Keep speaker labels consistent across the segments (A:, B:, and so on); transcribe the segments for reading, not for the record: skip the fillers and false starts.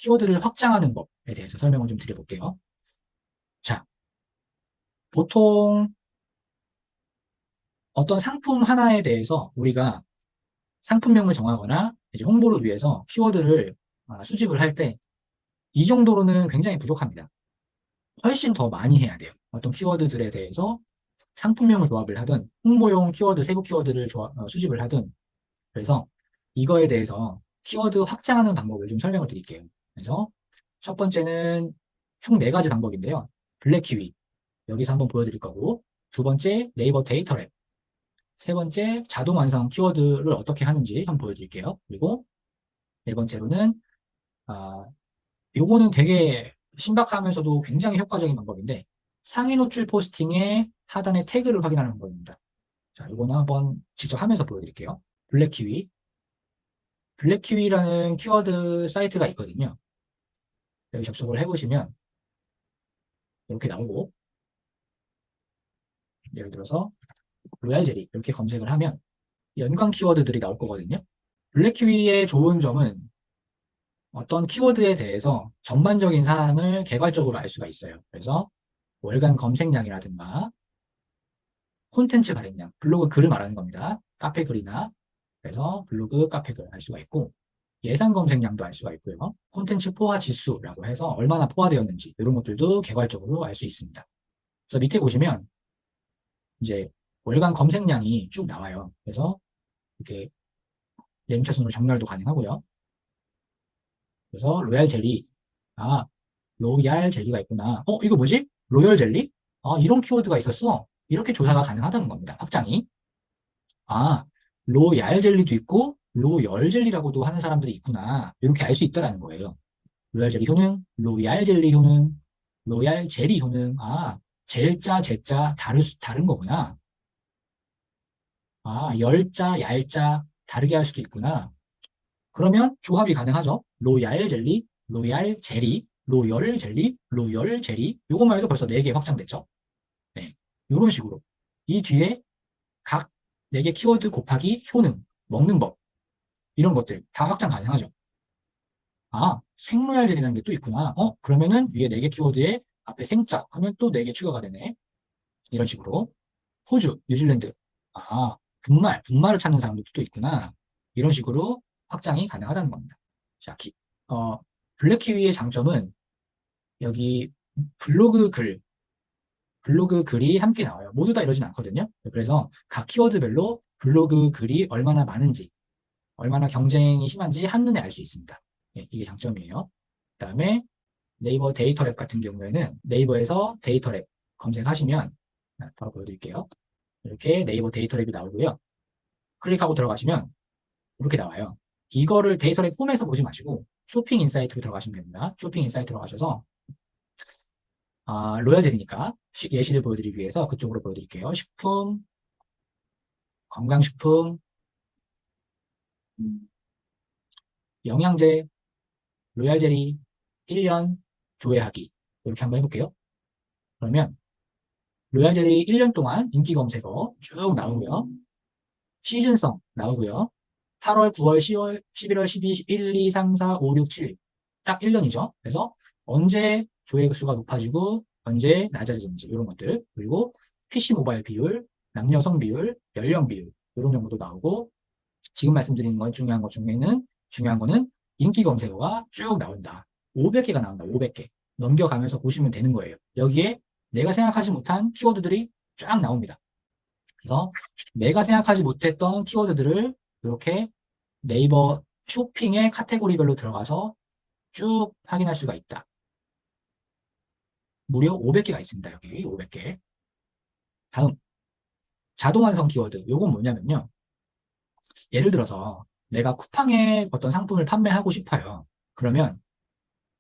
A: 키워드를 확장하는 법에 대해서 설명을 좀 드려볼게요. 자, 보통 어떤 상품 하나에 대해서 우리가 상품명을 정하거나 이제 홍보를 위해서 키워드를 수집을 할 때 이 정도로는 굉장히 부족합니다. 훨씬 더 많이 해야 돼요. 어떤 키워드들에 대해서 상품명을 조합을 하든 홍보용 키워드, 세부 키워드를 수집을 하든. 그래서 이거에 대해서 키워드 확장하는 방법을 좀 설명을 드릴게요. 그래서 첫 번째는 총 4가지 방법인데요. 블랙키위 여기서 한번 보여드릴 거고, 두 번째 네이버 데이터랩, 세 번째 자동 완성 키워드를 어떻게 하는지 한번 보여드릴게요. 그리고 네 번째로는 요거는 되게 신박하면서도 굉장히 효과적인 방법인데, 상위 노출 포스팅의 하단의 태그를 확인하는 방법입니다. 자, 요거는 한번 직접 하면서 보여드릴게요. 블랙키위. 블랙키위라는 키워드 사이트가 있거든요. 여기 접속을 해보시면 이렇게 나오고, 예를 들어서 로얄젤리 이렇게 검색을 하면 연관 키워드들이 나올 거거든요. 블랙키위의 좋은 점은 어떤 키워드에 대해서 전반적인 사항을 개괄적으로 알 수가 있어요. 그래서 월간 검색량이라든가 콘텐츠 발행량, 블로그 글을 말하는 겁니다. 카페 글이나, 그래서 블로그 카페 글 알 수가 있고, 예상 검색량도 알 수가 있고요. 콘텐츠 포화 지수라고 해서 얼마나 포화되었는지 이런 것들도 개괄적으로 알 수 있습니다. 그래서 밑에 보시면 이제 월간 검색량이 쭉 나와요. 그래서 이렇게 내림차순으로 정렬도 가능하고요. 그래서 로얄 젤리, 아, 로얄 젤리가 있구나. 이거 뭐지? 로열 젤리? 이런 키워드가 있었어. 이렇게 조사가 가능하다는 겁니다. 확장이. 아, 로얄 젤리도 있고 로열 젤리라고도 하는 사람들이 있구나. 이렇게 알 수 있다라는 거예요. 로얄 젤리 효능, 로얄 젤리 효능, 로얄 젤리 효능. 젤자, 제자 다른 거구나. 열자, 얄자 다르게 할 수도 있구나. 그러면 조합이 가능하죠. 로얄 젤리, 로얄 제리, 로열 젤리, 로열 제리. 요것만 해도 벌써 4개 확장됐죠. 네. 요런 식으로. 이 뒤에 각 4개 키워드 곱하기 효능, 먹는 법, 이런 것들 다 확장 가능하죠. 생로얄 젤이라는 게 또 있구나. 그러면은 위에 4개 키워드에 앞에 생자 하면 또 4개 추가가 되네. 이런 식으로. 호주, 뉴질랜드. 분말을 찾는 사람들도 또 있구나. 이런 식으로 확장이 가능하다는 겁니다. 자, 블랙키위의 장점은 여기 블로그 글, 블로그 글이 함께 나와요. 모두 다 이러진 않거든요. 그래서 각 키워드별로 블로그 글이 얼마나 많은지, 얼마나 경쟁이 심한지 한눈에 알 수 있습니다. 이게 장점이에요. 그 다음에 네이버 데이터랩 같은 경우에는 네이버에서 데이터랩 검색하시면, 바로 보여드릴게요. 이렇게 네이버 데이터랩이 나오고요. 클릭하고 들어가시면 이렇게 나와요. 이거를 데이터랩 홈에서 보지 마시고 쇼핑 인사이트로 들어가시면 됩니다. 쇼핑 인사이트로 가셔서 로얄젤이니까 예시를 보여드리기 위해서 그쪽으로 보여드릴게요. 식품, 건강식품, 영양제, 로얄젤리, 1년 조회하기. 이렇게 한번 해볼게요. 그러면 로얄젤리 1년 동안 인기 검색어 쭉 나오고요. 시즌성 나오고요. 8월, 9월, 10월, 11월, 12, 1, 2, 3, 4, 5, 6, 7. 딱 1년이죠. 그래서 언제 조회수가 높아지고 언제 낮아지는지 이런 것들. 그리고 PC 모바일 비율, 남녀성 비율, 연령 비율 이런 정보도 나오고, 지금 말씀드리는 건 중요한 거는 인기 검색어가 쭉 나온다. 500개가 나온다. 500개. 넘겨가면서 보시면 되는 거예요. 여기에 내가 생각하지 못한 키워드들이 쫙 나옵니다. 그래서 내가 생각하지 못했던 키워드들을 이렇게 네이버 쇼핑의 카테고리별로 들어가서 쭉 확인할 수가 있다. 무려 500개가 있습니다. 여기 500개. 다음, 자동 완성 키워드. 요건 뭐냐면요. 예를 들어서 내가 쿠팡에 어떤 상품을 판매하고 싶어요. 그러면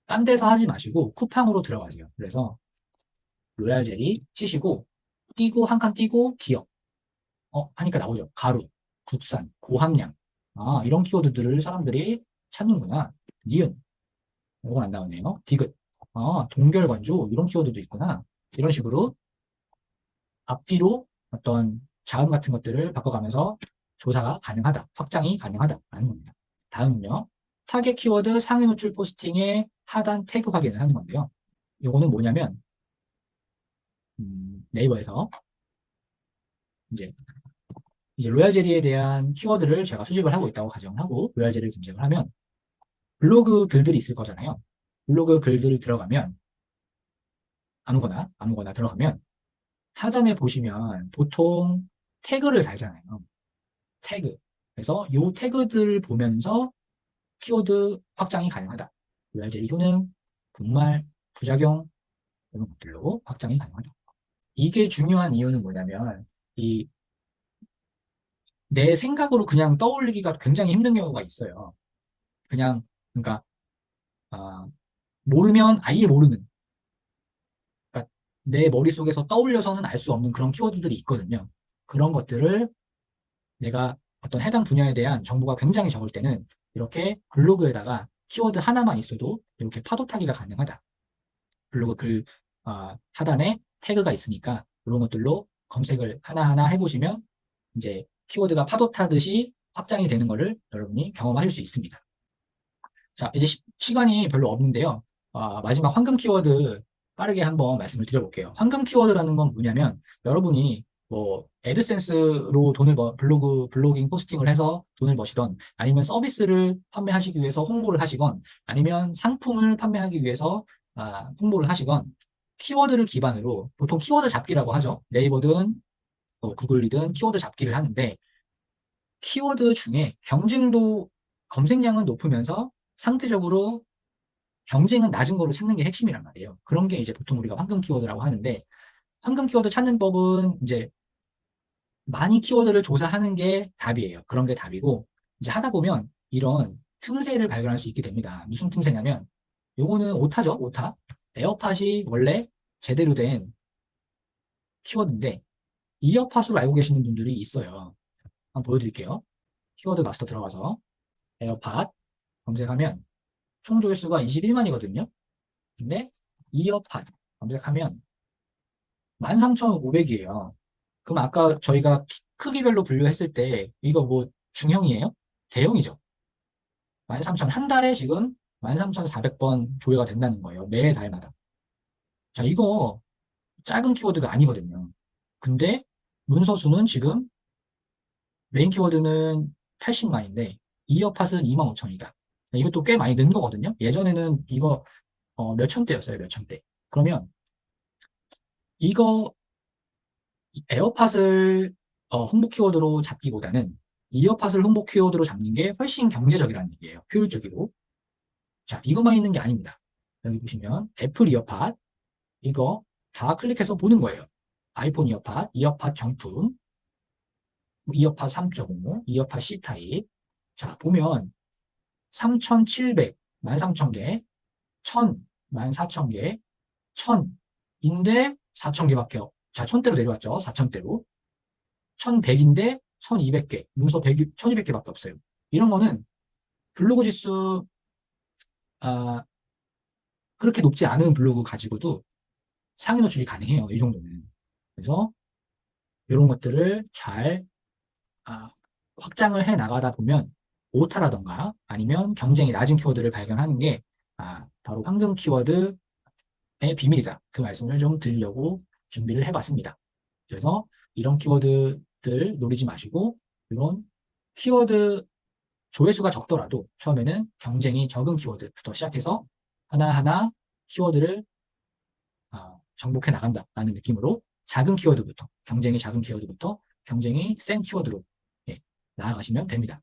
A: 딴 데서 하지 마시고 쿠팡으로 들어가세요. 그래서 로얄 젤리 치시고 띄고 한 칸 띄고 기업. 하니까 나오죠. 가루, 국산, 고함량. 이런 키워드들을 사람들이 찾는구나. 니은. 이건 안 나오네요. 디귿. 동결건조. 이런 키워드도 있구나. 이런 식으로 앞뒤로 어떤 자음 같은 것들을 바꿔가면서 조사가 가능하다. 확장이 가능하다라는 겁니다. 다음은요. 타겟 키워드 상위 노출 포스팅의 하단 태그 확인을 하는 건데요. 요거는 뭐냐면 네이버에서 이제 로얄 젤리에 대한 키워드를 제가 수집을 하고 있다고 가정하고 로얄 젤리를 검색을 하면 블로그 글들이 있을 거잖아요. 블로그 글들을 들어가면 아무거나 들어가면 하단에 보시면 보통 태그를 달잖아요. 태그. 그래서 요 태그들을 보면서 키워드 확장이 가능하다. 로얄 젤리 효능, 분말, 부작용 이런 것들로 확장이 가능하다. 이게 중요한 이유는 뭐냐면 이 내 생각으로 그냥 떠올리기가 굉장히 힘든 경우가 있어요. 그냥 그러니까 아, 모르면 아예 모르는 그러니까 내 머릿속에서 떠올려서는 알 수 없는 그런 키워드들이 있거든요. 그런 것들을 내가 어떤 해당 분야에 대한 정보가 굉장히 적을 때는 이렇게 블로그에다가 키워드 하나만 있어도 이렇게 파도 타기가 가능하다. 블로그 글 하단에 태그가 있으니까 이런 것들로 검색을 하나하나 해보시면 이제 키워드가 파도 타듯이 확장이 되는 것을 여러분이 경험하실 수 있습니다. 자, 이제 시간이 별로 없는데요. 마지막 황금 키워드 빠르게 한번 말씀을 드려볼게요. 황금 키워드라는 건 뭐냐면 여러분이 뭐 애드센스로 돈을 블로깅 포스팅을 해서 돈을 버시던 아니면 서비스를 판매하시기 위해서 홍보를 하시건 아니면 상품을 판매하기 위해서 홍보를 하시건 키워드를 기반으로 보통 키워드 잡기라고 하죠. 네이버든 구글이든 키워드 잡기를 하는데 키워드 중에 경쟁도 검색량은 높으면서 상대적으로 경쟁은 낮은 거로 찾는 게 핵심이란 말이에요. 그런 게 이제 보통 우리가 황금 키워드라고 하는데 황금 키워드 찾는 법은 이제 많이 키워드를 조사하는 게 답이에요. 그런 게 답이고 이제 하다 보면 이런 틈새를 발견할 수 있게 됩니다. 무슨 틈새냐면 요거는 오타죠, 오타. 에어팟이 원래 제대로 된 키워드인데 이어팟으로 알고 계시는 분들이 있어요. 한번 보여드릴게요. 키워드 마스터 들어가서 에어팟 검색하면 총 조회수가 21만이거든요. 근데 이어팟 검색하면 13,500이에요. 그럼 아까 저희가 크기별로 분류했을 때 이거 뭐 중형이에요? 대형이죠. 13,000 한 달에 지금 13,400번 조회가 된다는 거예요. 매 달마다. 자, 이거 작은 키워드가 아니거든요. 근데 문서 수는 지금 메인 키워드는 80만인데 이어팟은 25,000이다. 이것도 꽤 많이 는 거거든요. 예전에는 이거 몇천 대였어요, 몇천 대. 그러면 이거 에어팟을 홍보 키워드로 잡기보다는 이어팟을 홍보 키워드로 잡는 게 훨씬 경제적이라는 얘기예요. 효율적이고. 자, 이것만 있는 게 아닙니다. 여기 보시면 애플 이어팟 이거 다 클릭해서 보는 거예요. 아이폰 이어팟 정품, 이어팟 3.5, 이어팟 C 타입. 자, 보면 3,700, 13,000개, 1,000, 14,000개, 1,000인데 4,000개밖에 자, 1,000대로 내려왔죠. 4,000대로. 1,100인데 1,200개, 문서 1,200개밖에 없어요. 이런 거는 블로그 지수, 아, 그렇게 높지 않은 블로그 가지고도 상위 노출이 가능해요. 이 정도는. 그래서 이런 것들을 잘 확장을 해 나가다 보면 오타라던가 아니면 경쟁이 낮은 키워드를 발견하는 게 바로 황금 키워드의 비밀이다. 그 말씀을 좀 드리려고 준비를 해봤습니다. 그래서 이런 키워드들 노리지 마시고 이런 키워드 조회수가 적더라도 처음에는 경쟁이 적은 키워드부터 시작해서 하나하나 키워드를 정복해 나간다라는 느낌으로 작은 키워드부터 경쟁이 작은 키워드부터 경쟁이 센 키워드로 나아가시면 됩니다.